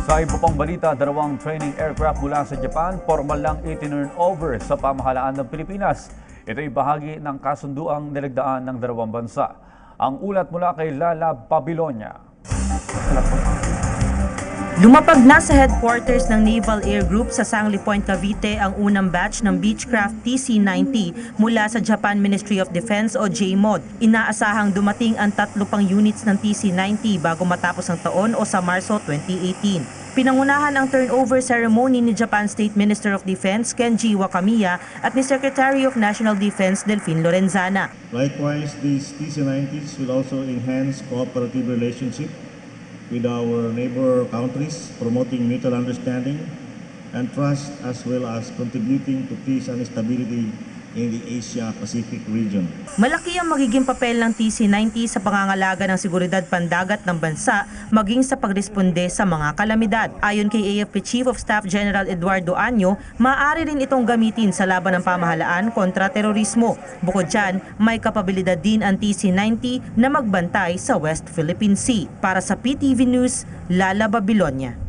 Sa iba pang balita, dalawang training aircraft mula sa Japan formal lang itinurn over sa pamahalaan ng Pilipinas. Ito'y bahagi ng kasunduang nilagdaan ng dalawang bansa. Ang ulat mula kay Lala Babilonia. Lumapag na sa headquarters ng Naval Air Group sa Sangley Point, Cavite ang unang batch ng Beechcraft TC-90 mula sa Japan Ministry of Defense o JMOD. Inaasahang dumating ang 3 pang units ng TC-90 bago matapos ang taon o sa Marso 2018. Pinangunahan ang turnover ceremony ni Japan State Minister of Defense Kenji Wakamiya at ni Secretary of National Defense Delfin Lorenzana. Likewise, these TC-90s will also enhance cooperative relationship with our neighbor countries, promoting mutual understanding and trust, as well as contributing to peace and stability in the Asia-Pacific region. Malaki ang magiging papel ng TC-90 sa pangangalaga ng seguridad pandagat ng bansa maging sa pagresponde sa mga kalamidad. Ayon kay AFP Chief of Staff General Eduardo Año, maaari rin itong gamitin sa laban ng pamahalaan kontra terorismo. Bukod dyan, may kapabilidad din ang TC-90 na magbantay sa West Philippine Sea. Para sa PTV News, Lala Babilonia.